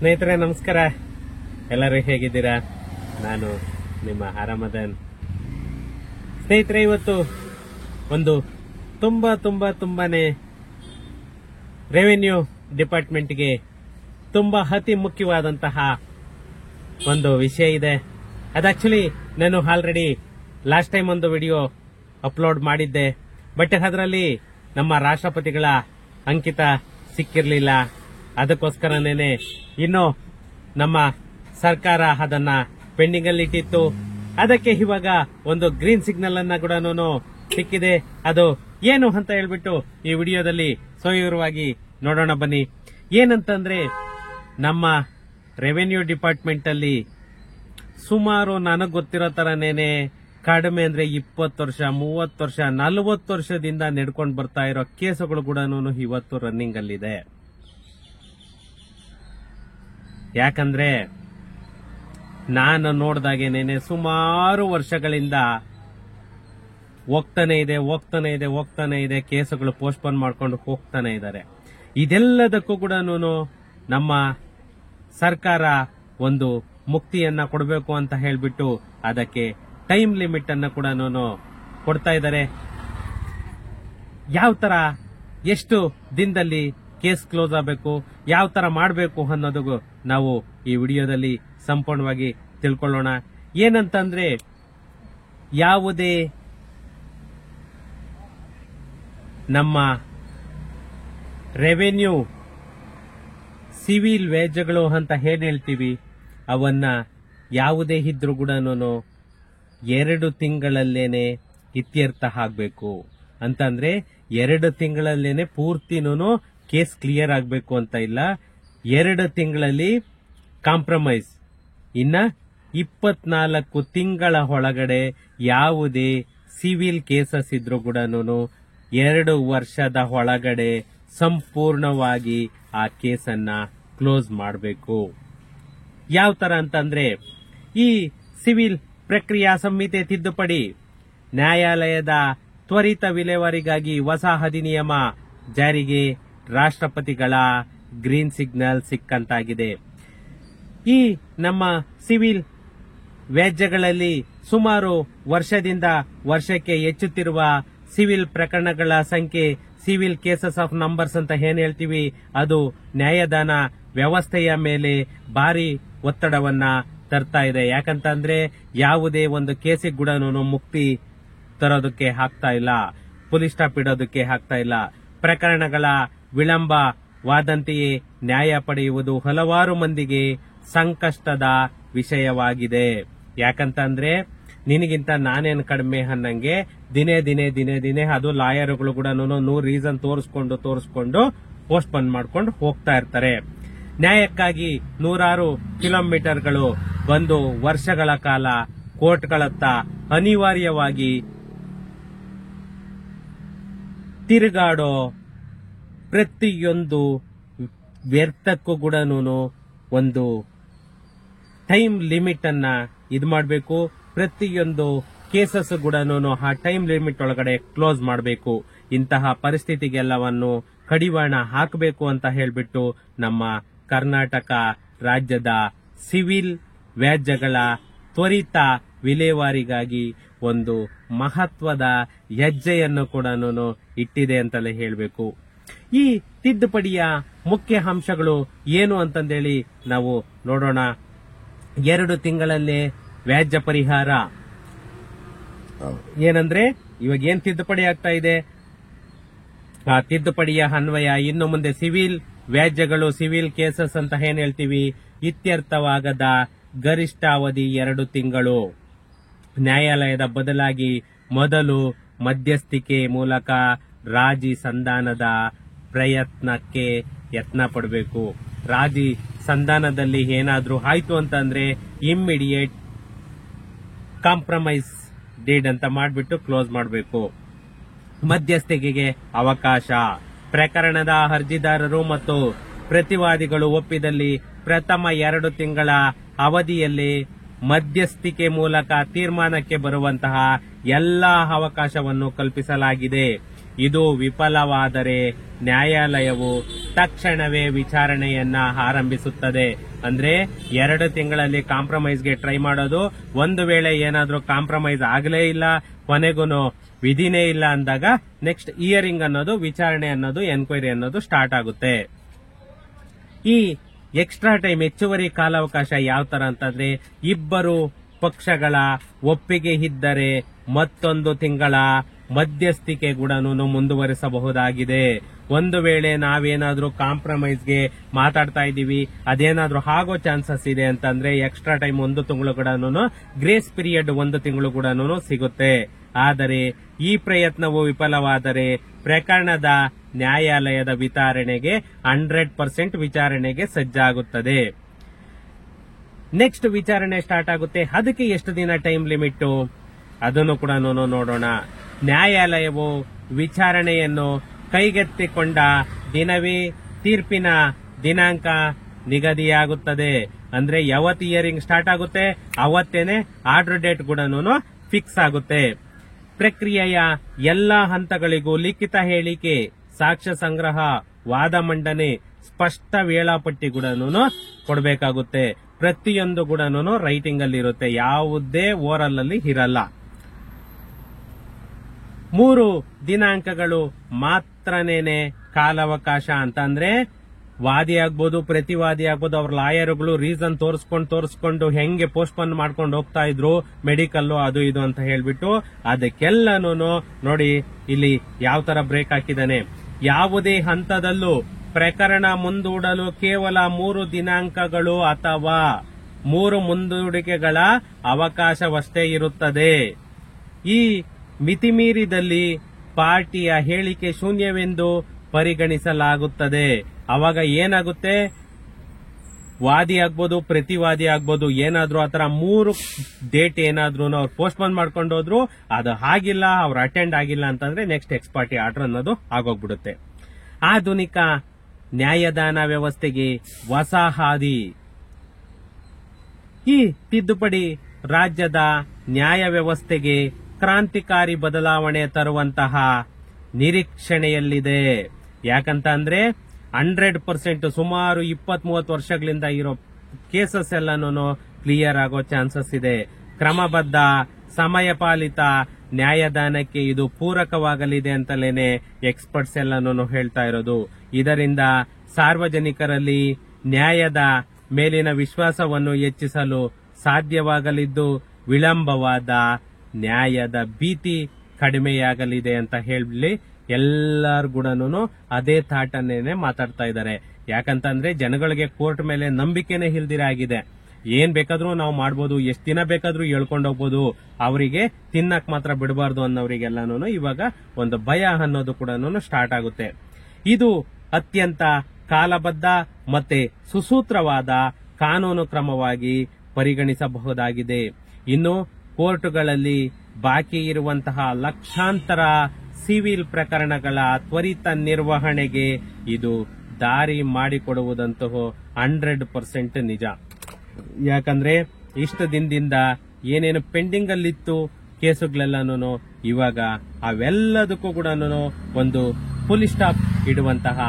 ಸ್ನೇಹಿತರೆ ನಮಸ್ಕಾರ. ಎಲ್ಲರೂ ಹೇಗಿದ್ದೀರಾ? ನಾನು ನಿಮ್ಮ ಹರಮದನ್. ಸ್ನೇಹಿತರೆ, ಇವತ್ತು ಒಂದು ತುಂಬಾನೇ ರೆವೆನ್ಯೂ ಡಿಪಾರ್ಟ್ಮೆಂಟ್ಗೆ ಅತಿ ಮುಖ್ಯವಾದಂತಹ ಒಂದು ವಿಷಯ ಇದೆ. ಅದು ಆಕ್ಚುಲಿ ನಾನು ಆಲ್ರೆಡಿ ಲಾಸ್ಟ್ ಟೈಮ್ ಒಂದು ವಿಡಿಯೋ ಅಪ್ಲೋಡ್ ಮಾಡಿದ್ದೆ. ಬಟ್ ಅದರಲ್ಲಿ ನಮ್ಮ ರಾಷ್ಟ್ರಪತಿಗಳ ಅಂಕಿತ ಸಿಕ್ಕಿರಲಿಲ್ಲ. ಅದಕ್ಕೋಸ್ಕರನೇ ಇನ್ನು ನಮ್ಮ ಸರ್ಕಾರ ಅದನ್ನ ಪೆಂಡಿಂಗ್ ಅಲ್ಲಿ ಇಟ್ಟಿತ್ತು. ಅದಕ್ಕೆ ಇವಾಗ ಒಂದು ಗ್ರೀನ್ ಸಿಗ್ನಲ್ ಅನ್ನ ಕೂಡ ಸಿಕ್ಕಿದೆ. ಅದು ಏನು ಅಂತ ಹೇಳ್ಬಿಟ್ಟು ಈ ವಿಡಿಯೋದಲ್ಲಿ ಸವಿವರವಾಗಿ ನೋಡೋಣ ಬನ್ನಿ. ಏನಂತಂದ್ರೆ, ನಮ್ಮ ರೆವೆನ್ಯೂ ಡಿಪಾರ್ಟ್ಮೆಂಟ್ ಅಲ್ಲಿ ಸುಮಾರು ನನಗ್ ಗೊತ್ತಿರೋ ತರನೇನೆ ಕಡಿಮೆ ಅಂದ್ರೆ 20 ವರ್ಷ, 30 ವರ್ಷ, 40 ವರ್ಷದಿಂದ ನಡ್ಕೊಂಡು ಬರ್ತಾ ಇರೋ ಕೇಸುಗಳು ಕೂಡ ಇವತ್ತು ರನ್ನಿಂಗ್ ಅಲ್ಲಿದೆ. ಯಾಕಂದ್ರೆ ನಾನು ನೋಡ್ದಾಗೇನೇನೆ ಸುಮಾರು ವರ್ಷಗಳಿಂದ ಹೋಗ್ತಾನೆ ಇದೆ ಕೇಸುಗಳು ಪೋಸ್ಟ್ಪೋನ್ ಮಾಡ್ಕೊಂಡು ಹೋಗ್ತಾನೆ ಇದ್ದಾರೆ. ಇದೆಲ್ಲದಕ್ಕೂ ಕೂಡ ನಮ್ಮ ಸರ್ಕಾರ ಒಂದು ಮುಕ್ತಿಯನ್ನ ಕೊಡಬೇಕು ಅಂತ ಹೇಳ್ಬಿಟ್ಟು ಅದಕ್ಕೆ ಟೈಮ್ ಲಿಮಿಟ್ ಅನ್ನ ಕೂಡ ಕೊಡ್ತಾ ಇದ್ದಾರೆ. ಯಾವ ತರ ಎಷ್ಟು ದಿನದಲ್ಲಿ ಕೇಸ್ ಕ್ಲೋಸ್ ಆಗಬೇಕು, ಯಾವ ತರ ಮಾಡಬೇಕು ಅನ್ನೋದು ನಾವು ಈ ವಿಡಿಯೋದಲ್ಲಿ ಸಂಪೂರ್ಣವಾಗಿ ತಿಳ್ಕೊಳ್ಳೋಣ. ಏನಂತಂದ್ರೆ, ಯಾವುದೇ ನಮ್ಮ ರೆವೆನ್ಯೂ ಸಿವಿಲ್ ವೇಜ್ಗಳು ಅಂತ ಏನ್ ಹೇಳ್ತೀವಿ, ಅವನ್ನ ಯಾವುದೇ ಇದ್ರೂ ಕೂಡ 2 ತಿಂಗಳಲ್ಲೇನೆ ಇತ್ಯರ್ಥ ಆಗ್ಬೇಕು. ಅಂತಂದ್ರೆ 2 ತಿಂಗಳಲ್ಲೇನೆ ಪೂರ್ತಿನೂ ಕೇಸ್ ಕ್ಲಿಯರ್ ಆಗ್ಬೇಕು ಅಂತ ಇಲ್ಲ. 2 ತಿಂಗಳಲ್ಲಿ ಕಾಂಪ್ರಮೈಸ್. ಇನ್ನ 24 ತಿಂಗಳ ಒಳಗಡೆ ಯಾವುದೇ ಸಿವಿಲ್ ಕೇಸಸ್ ಇದ್ರೂ ಕೂಡ 2 ವರ್ಷದ ಒಳಗಡೆ ಸಂಪೂರ್ಣವಾಗಿ ಆ ಕೇಸನ್ನ ಕ್ಲೋಸ್ ಮಾಡಬೇಕು. ಯಾವ ತರ ಅಂತಂದ್ರೆ, ಈ ಸಿವಿಲ್ ಪ್ರಕ್ರಿಯಾ ಸಂಹಿತೆ ತಿದ್ದುಪಡಿ ನ್ಯಾಯಾಲಯದ ತ್ವರಿತ ವಿಲೇವಾರಿಗಾಗಿ ಹೊಸ ಅಧಿನಿಯಮ ಜಾರಿಗೆ ರಾಷ್ಟ್ರಪತಿಗಳ ಗ್ರೀನ್ ಸಿಗ್ನಲ್ ಸಿಕ್ಕಂತಾಗಿದೆ. ಈ ನಮ್ಮ ಸಿವಿಲ್ ವ್ಯಾಜ್ಯಗಳಲ್ಲಿ ಸುಮಾರು ವರ್ಷದಿಂದ ವರ್ಷಕ್ಕೆ ಹೆಚ್ಚುತ್ತಿರುವ ಸಿವಿಲ್ ಪ್ರಕರಣಗಳ ಸಂಖ್ಯೆ, ಸಿವಿಲ್ ಕೇಸಸ್ ಆಫ್ ನಂಬರ್ಸ್ ಅಂತ ಏನ್ ಹೇಳ್ತೀವಿ, ಅದು ನ್ಯಾಯದಾನ ವ್ಯವಸ್ಥೆಯ ಮೇಲೆ ಭಾರಿ ಒತ್ತಡವನ್ನ ತರ್ತಾ ಇದೆ. ಯಾಕಂತಂದ್ರೆ ಯಾವುದೇ ಒಂದು ಕೇಸಿಗೆ ಕೂಡ ಮುಕ್ತಿ ತರೋದಕ್ಕೆ ಆಗ್ತಾ ಇಲ್ಲ, ಪೊಲೀಸ್ ಸ್ಟಾಪ್ ಇಡೋದಕ್ಕೆ ಆಗ್ತಾ ಇಲ್ಲ. ಪ್ರಕರಣಗಳ ವಿಳಂಬವಾದಂತೆಯೇ ನ್ಯಾಯ ಪಡೆಯುವುದು ಹಲವಾರು ಮಂದಿಗೆ ಸಂಕಷ್ಟದ ವಿಷಯವಾಗಿದೆ. ಯಾಕಂತಂದ್ರೆ, ನಿನಗಿಂತ ನಾನೇನು ಕಡಿಮೆ ಅನ್ನಂಗೆ ದಿನೇ ಅದು ಲಾಯರ್ಗಳು ಕೂಡ 100 ರೀಸನ್ ತೋರಿಸ್ಕೊಂಡು ಪೋಸ್ಟ್ಪೋನ್ ಮಾಡ್ಕೊಂಡು ಹೋಗ್ತಾ ಇರ್ತಾರೆ. ನ್ಯಾಯಕ್ಕಾಗಿ 100 ಕಿಲೋಮೀಟರ್ಗಳು ಬಂದು ವರ್ಷಗಳ ಕಾಲ ಕೋರ್ಟ್ಗಳತ್ತ ಅನಿವಾರ್ಯವಾಗಿ ತಿರುಗಾಡೋ ಪ್ರತಿಯೊಂದು ವ್ಯರ್ಥಕ್ಕೂ ಕೂಡ ಒಂದು ಟೈಮ್ ಲಿಮಿಟ್ ಅನ್ನ ಇದು ಮಾಡಬೇಕು. ಪ್ರತಿಯೊಂದು ಕೇಸಸ್ ಕೂಡ ಆ ಟೈಮ್ ಲಿಮಿಟ್ ಒಳಗಡೆ ಕ್ಲೋಸ್ ಮಾಡಬೇಕು. ಇಂತಹ ಪರಿಸ್ಥಿತಿಗೆಲ್ಲವನ್ನು ಕಡಿವಾಣ ಹಾಕಬೇಕು ಅಂತ ಹೇಳ್ಬಿಟ್ಟು ನಮ್ಮ ಕರ್ನಾಟಕ ರಾಜ್ಯದ ಸಿವಿಲ್ ವ್ಯಾಜ್ಯಗಳ ತ್ವರಿತ ವಿಲೇವಾರಿಗಾಗಿ ಒಂದು ಮಹತ್ವದ ಹೆಜ್ಜೆಯನ್ನು ಕೂಡ ಇಟ್ಟಿದೆ ಅಂತಲೇ ಹೇಳಬೇಕು. ಈ ತಿದ್ದುಪಡಿಯ ಮುಖ್ಯ ಅಂಶಗಳು ಏನು ಅಂತಂದೇಳಿ ನಾವು ನೋಡೋಣ. 2 ತಿಂಗಳಲ್ಲೇ ವ್ಯಾಜ್ಯ ಪರಿಹಾರ. ಏನಂದ್ರೆ, ಇವಾಗ ಏನ್ ತಿದ್ದುಪಡಿ ಆಗ್ತಾ ಇದೆ, ಆ ತಿದ್ದುಪಡಿಯ ಅನ್ವಯ ಇನ್ನು ಮುಂದೆ ಸಿವಿಲ್ ವ್ಯಾಜ್ಯಗಳು, ಸಿವಿಲ್ ಕೇಸಸ್ ಅಂತ ಏನ್ ಹೇಳ್ತೀವಿ, ಇತ್ಯರ್ಥವಾಗದ ಗರಿಷ್ಠ ಅವಧಿ 2 ತಿಂಗಳು. ನ್ಯಾಯಾಲಯದ ಬದಲಾಗಿ ಮೊದಲು ಮಧ್ಯಸ್ಥಿಕೆ ಮೂಲಕ ರಾಜಿ ಸಂಧಾನದ ಪ್ರಯತ್ನಕ್ಕೆ ಯತ್ನ ಪಡಬೇಕು. ರಾಜಿ ಸಂಧಾನದಲ್ಲಿ ಏನಾದ್ರೂ ಆಯ್ತು ಅಂತಂದ್ರೆ ಇಮ್ಮಿಡಿಯೇಟ್ ಕಾಂಪ್ರಮೈಸ್ ಡೀಡ್ ಅಂತ ಮಾಡ್ಬಿಟ್ಟು ಕ್ಲೋಸ್ ಮಾಡಬೇಕು. ಮಧ್ಯಸ್ಥಿಕೆಗೆ ಅವಕಾಶ. ಪ್ರಕರಣದ ಅರ್ಜಿದಾರರು ಮತ್ತು ಪ್ರತಿವಾದಿಗಳು ಒಪ್ಪಿದಲ್ಲಿ ಪ್ರಥಮ 2 ತಿಂಗಳ ಅವಧಿಯಲ್ಲಿ ಮಧ್ಯಸ್ಥಿಕೆ ಮೂಲಕ ತೀರ್ಮಾನಕ್ಕೆ ಬರುವಂತಹ ಎಲ್ಲಾ ಅವಕಾಶವನ್ನು ಕಲ್ಪಿಸಲಾಗಿದೆ. ಇದು ವಿಫಲವಾದರೆ ನ್ಯಾಯಾಲಯವು ತಕ್ಷಣವೇ ವಿಚಾರಣೆಯನ್ನ ಆರಂಭಿಸುತ್ತದೆ. ಅಂದ್ರೆ 2 ತಿಂಗಳಲ್ಲಿ ಕಾಂಪ್ರಮೈಸ್ಗೆ ಟ್ರೈ ಮಾಡೋದು. ಒಂದು ವೇಳೆ ಏನಾದ್ರೂ ಕಾಂಪ್ರಮೈಸ್ ಆಗಲೇ ಇಲ್ಲ, ಕೊನೆಗೂ ವಿಧಿನೇ ಇಲ್ಲ ಅಂದಾಗ ನೆಕ್ಸ್ಟ್ ಹಿಯರಿಂಗ್ ಅನ್ನೋದು, ವಿಚಾರಣೆ ಅನ್ನೋದು, ಎನ್ಕ್ವೈರಿ ಅನ್ನೋದು ಸ್ಟಾರ್ಟ್ ಆಗುತ್ತೆ. ಈ ಎಕ್ಸ್ಟ್ರಾ ಟೈಮ್, ಹೆಚ್ಚುವರಿ ಕಾಲಾವಕಾಶ ಯಾವ ತರ ಅಂತಂದ್ರೆ, ಇಬ್ಬರು ಪಕ್ಷಗಳ ಒಪ್ಪಿಗೆ ಇದ್ದರೆ ಮತ್ತೊಂದು ತಿಂಗಳ ಮಧ್ಯಸ್ಥಿಕೆ ಕೂಡ ಮುಂದುವರಿಸಬಹುದಾಗಿದೆ. ಒಂದು ವೇಳೆ ನಾವೇನಾದ್ರೂ ಕಾಂಪ್ರಮೈಸ್ಗೆ ಮಾತಾಡ್ತಾ ಇದ್ದೀವಿ, ಅದೇನಾದ್ರೂ ಆಗೋ ಚಾನ್ಸಸ್ ಇದೆ ಅಂತಂದ್ರೆ ಎಕ್ಸ್ಟ್ರಾ ಟೈಮ್ 1 ತಿಂಗಳು ಕೂಡ, ಗ್ರೇಸ್ ಪೀರಿಯಡ್ 1 ತಿಂಗಳು ಕೂಡ ಸಿಗುತ್ತೆ. ಆದರೆ ಈ ಪ್ರಯತ್ನವು ವಿಫಲವಾದರೆ ಪ್ರಕರಣದ ನ್ಯಾಯಾಲಯದ ವಿಚಾರಣೆಗೆ 100% ವಿಚಾರಣೆಗೆ ಸಜ್ಜಾಗುತ್ತದೆ. ನೆಕ್ಸ್ಟ್ ವಿಚಾರಣೆ ಸ್ಟಾರ್ಟ್ ಆಗುತ್ತೆ. ಅದಕ್ಕೆ ಎಷ್ಟು ದಿನ ಟೈಮ್ ಲಿಮಿಟ್ ಅದನ್ನು ಕೂಡ ನೋಡೋಣ. ನ್ಯಾಯಾಲಯವು ವಿಚಾರಣೆಯನ್ನು ಕೈಗೆತ್ತಿಕೊಂಡ ದಿನವೇ ತೀರ್ಪಿನ ದಿನಾಂಕ ನಿಗದಿಯಾಗುತ್ತದೆ. ಅಂದ್ರೆ ಯಾವತ್ತು ಹಿಯರಿಂಗ್ ಸ್ಟಾರ್ಟ್ ಆಗುತ್ತೆ ಅವತ್ತೇನೆ ಆರ್ಡರ್ ಡೇಟ್ ಕೂಡ ಫಿಕ್ಸ್ ಆಗುತ್ತೆ. ಪ್ರಕ್ರಿಯೆಯ ಎಲ್ಲಾ ಹಂತಗಳಿಗೂ ಲಿಖಿತ ಹೇಳಿಕೆ, ಸಾಕ್ಷ್ಯ ಸಂಗ್ರಹ, ವಾದ ಮಂಡನೆ, ಸ್ಪಷ್ಟ ವೇಳಾಪಟ್ಟಿ ಕೂಡ ಕೊಡಬೇಕಾಗುತ್ತೆ. ಪ್ರತಿಯೊಂದು ಕೂಡ ರೈಟಿಂಗ್ ಅಲ್ಲಿ ಇರುತ್ತೆ, ಯಾವುದೇ ಓರಲ್ ಅಲ್ಲಿ ಇರಲ್ಲ. 3 ದಿನಾಂಕಗಳು ಮಾತ್ರನೇನೆ ಕಾಲಾವಕಾಶ ಅಂತ ಅಂದ್ರೆ, ವಾದಿ ಆಗ್ಬೋದು, ಪ್ರತಿವಾದಿ ಆಗ್ಬೋದು, ಅವ್ರ ಲಾಯರ್ಗಳು ರೀಸನ್ ತೋರಿಸ್ಕೊಂಡು ಹೆಂಗೆ ಪೋಸ್ಟ್ಪೋನ್ ಮಾಡ್ಕೊಂಡು ಹೋಗ್ತಾ ಇದ್ರು, ಮೆಡಿಕಲ್ ಅದು ಇದು ಅಂತ ಹೇಳ್ಬಿಟ್ಟು, ಅದಕ್ಕೆಲ್ಲನೂ ನೋಡಿ ಇಲ್ಲಿ ಯಾವ ತರ ಬ್ರೇಕ್ ಹಾಕಿದಾನೆ. ಯಾವುದೇ ಹಂತದಲ್ಲೂ ಪ್ರಕರಣ ಮುಂದೂಡಲು ಕೇವಲ 3 ದಿನಾಂಕಗಳು ಅಥವಾ 3 ಮುಂದೂಡಿಕೆಗಳ ಅವಕಾಶವಷ್ಟೇ ಇರುತ್ತದೆ. ಈ ಮಿತಿಮೀರಿದಲ್ಲಿ ಪಾರ್ಟಿಯ ಹೇಳಿಕೆ ಶೂನ್ಯವೆಂದು ಪರಿಗಣಿಸಲಾಗುತ್ತದೆ. ಅವಾಗ ಏನಾಗುತ್ತೆ, ವಾದಿ ಆಗ್ಬೋದು, ಪ್ರತಿವಾದಿ ಆಗ್ಬೋದು, ಏನಾದ್ರೂ ಆತರ 3 ಡೇಟ್ ಏನಾದ್ರೂ ಅವ್ರು ಪೋಸ್ಟ್ಪೋನ್ ಮಾಡ್ಕೊಂಡು ಹೋದ್ರು, ಅದು ಆಗಿಲ್ಲ, ಅವ್ರು ಅಟೆಂಡ್ ಆಗಿಲ್ಲ ಅಂತಂದ್ರೆ ನೆಕ್ಸ್ಟ್ ಎಕ್ಸ್ ಪಾರ್ಟಿ ಆರ್ಡರ್ ಅನ್ನೋದು ಆಗೋಗ್ಬಿಡುತ್ತೆ. ಆಧುನಿಕ ನ್ಯಾಯದಾನ ವ್ಯವಸ್ಥೆಗೆ ಹೊಸ ಹಾದಿ. ಈ ತಿದ್ದುಪಡಿ ರಾಜ್ಯದ ನ್ಯಾಯ ವ್ಯವಸ್ಥೆಗೆ ಕ್ರಾಂತಿಕಾರಿ ಬದಲಾವಣೆ ತರುವಂತಹ ನಿರೀಕ್ಷಣೆಯಲ್ಲಿದೆ. ಯಾಕಂತ ಅಂದ್ರೆ 100% ಸುಮಾರು 20-30 ವರ್ಷಗಳಿಂದ ಇರೋ ಕೇಸಸ್ ಎಲ್ಲಾನು ಕ್ಲಿಯರ್ ಆಗೋ ಚಾನ್ಸಸ್ ಇದೆ. ಕ್ರಮಬದ್ಧ ಸಮಯಪಾಲಿತ ನ್ಯಾಯದಾನಕ್ಕೆ ಇದು ಪೂರಕವಾಗಲಿದೆ ಅಂತಲೇನೆ ಎಕ್ಸ್ಪರ್ಟ್ಸ್ ಎಲ್ಲಾನು ಹೇಳ್ತಾ ಇರೋದು. ಇದರಿಂದ ಸಾರ್ವಜನಿಕರಲ್ಲಿ ನ್ಯಾಯದ ಮೇಲಿನ ವಿಶ್ವಾಸವನ್ನು ಹೆಚ್ಚಿಸಲು ಸಾಧ್ಯವಾಗಲಿದ್ದು, ವಿಳಂಬವಾದ ನ್ಯಾಯದ ಭೀತಿ ಕಡಿಮೆಯಾಗಲಿದೆ ಅಂತ ಹೇಳಿ ಎಲ್ಲಾರು ಕೂಡ ಅದೇ ಥಾಟನ್ನೇನೆ ಮಾತಾಡ್ತಾ ಇದ್ದಾರೆ. ಯಾಕಂತಂದ್ರೆ ಜನಗಳಿಗೆ ಕೋರ್ಟ್ ಮೇಲೆ ನಂಬಿಕೆನೆ ಇಲ್ದಿರ ಆಗಿದೆ. ಏನ್ ಬೇಕಾದ್ರೂ ನಾವು ಮಾಡ್ಬೋದು, ಎಷ್ಟ್ ದಿನ ಬೇಕಾದ್ರೂ ಹೇಳ್ಕೊಂಡು ಹೋಗ್ಬೋದು, ಅವರಿಗೆ ತಿನ್ನಕ್ ಮಾತ್ರ ಬಿಡಬಾರ್ದು ಅನ್ನೋರಿಗೆಲ್ಲಾನು ಇವಾಗ ಒಂದು ಭಯ ಅನ್ನೋದು ಕೂಡ ಸ್ಟಾರ್ಟ್ ಆಗುತ್ತೆ. ಇದು ಅತ್ಯಂತ ಕಾಲಬದ್ಧ ಮತ್ತೆ ಸುಸೂತ್ರವಾದ ಕಾನೂನು ಕ್ರಮವಾಗಿ ಪರಿಗಣಿಸಬಹುದಾಗಿದೆ. ಇನ್ನು ಕೋರ್ಟುಗಳಲ್ಲಿ ಬಾಕಿ ಇರುವಂತಹ ಲಕ್ಷಾಂತರ ಸಿವಿಲ್ ಪ್ರಕರಣಗಳ ತ್ವರಿತ ನಿರ್ವಹಣೆಗೆ ಇದು ದಾರಿ ಮಾಡಿಕೊಡುವುದಂತೂ 100% ನಿಜ. ಯಾಕಂದ್ರೆ ಇಷ್ಟು ದಿನದಿಂದ ಏನೇನು ಪೆಂಡಿಂಗ್ ಅಲ್ಲಿತ್ತು ಕೇಸುಗಳೆಲ್ಲಾನು ಇವಾಗ ಅವೆಲ್ಲದಕ್ಕೂ ಕೂಡ ಒಂದು ಫುಲ್ ಸ್ಟಾಪ್ ಇಡುವಂತಹ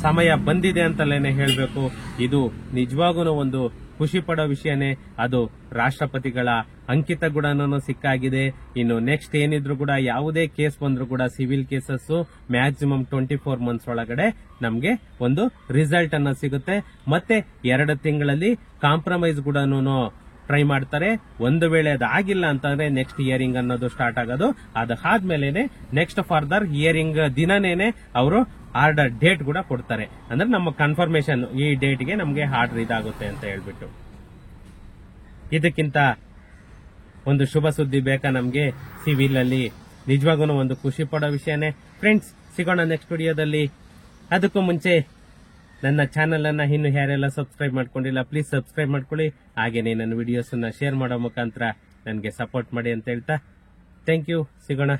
ಸಮಯ ಬಂದಿದೆ ಅಂತಲೇನೆ ಹೇಳಬೇಕು. ಇದು ನಿಜವಾಗೂ ಒಂದು ಖುಷಿ ಪಡೋ ವಿಷಯನೇ. ಅದು ರಾಷ್ಟ್ರಪತಿಗಳ ಅಂಕಿತ ಕೂಡ ಸಿಕ್ಕಾಗಿದೆ. ಇನ್ನು ನೆಕ್ಸ್ಟ್ ಏನಿದ್ರು ಕೂಡ ಯಾವುದೇ ಕೇಸ್ ಬಂದ್ರು ಕೂಡ ಸಿವಿಲ್ ಕೇಸಸ್ ಮ್ಯಾಕ್ಸಿಮಮ್ 24 ಮಂತ್ಸ್ ಒಳಗಡೆ ನಮ್ಗೆ ಒಂದು ರಿಸಲ್ಟ್ ಅನ್ನ ಸಿಗುತ್ತೆ. ಮತ್ತೆ 2 ತಿಂಗಳಲ್ಲಿ ಕಾಂಪ್ರಮೈಸ್ ಕೂಡ ಟ್ರೈ ಮಾಡ್ತಾರೆ. ಒಂದು ವೇಳೆ ಅದಾಗಿಲ್ಲ ಅಂತಂದ್ರೆ ನೆಕ್ಸ್ಟ್ ಹಿಯರಿಂಗ್ ಅನ್ನೋದು ಸ್ಟಾರ್ಟ್ ಆಗೋದು. ಅದಾದ್ಮೇಲೆ ನೆಕ್ಸ್ಟ್ ಫರ್ದರ್ ಹಿಯರಿಂಗ್ ದಿನನೇನೆ ಅವರು ಆರ್ಡರ್ ಡೇಟ್ ಕೂಡ ಕೊಡ್ತಾರೆ. ಅಂದ್ರೆ ನಮ್ಮ ಕನ್ಫರ್ಮೇಶನ್ ಈ ಡೇಟ್ಗೆ ನಮ್ಗೆ ಆರ್ಡರ್ ಇದಾಗುತ್ತೆ ಅಂತ ಹೇಳ್ಬಿಟ್ಟು. ಇದಕ್ಕಿಂತ ಒಂದು ಶುಭ ಸುದ್ದಿ ಬೇಕಾ ನಮ್ಗೆ ಸಿವಿಲ್ ಅಲ್ಲಿ? ನಿಜವಾಗೂ ಒಂದು ಖುಷಿ ಪಡೋ ವಿಷಯನೇ. ಫ್ರೆಂಡ್ಸ್, ಸಿಗೋಣ ನೆಕ್ಸ್ಟ್ ವಿಡಿಯೋದಲ್ಲಿ. ಅದಕ್ಕೂ ಮುಂಚೆ ನನ್ನ ಚಾನೆಲ್ ಅನ್ನ ಇನ್ನು ಯಾರೆಲ್ಲ ಸಬ್ಸ್ಕ್ರೈಬ್ ಮಾಡ್ಕೊಂಡಿಲ್ಲ ಪ್ಲೀಸ್ ಸಬ್ಸ್ಕ್ರೈಬ್ ಮಾಡ್ಕೊಳ್ಳಿ. ಹಾಗೇನೆ ನನ್ನ ವಿಡಿಯೋಸ್ ಶೇರ್ ಮಾಡೋ ಮುಖಾಂತರ ನನಗೆ ಸಪೋರ್ಟ್ ಮಾಡಿ ಅಂತ ಹೇಳ್ತಾ ಥ್ಯಾಂಕ್ ಯು. ಸಿಗೋಣ.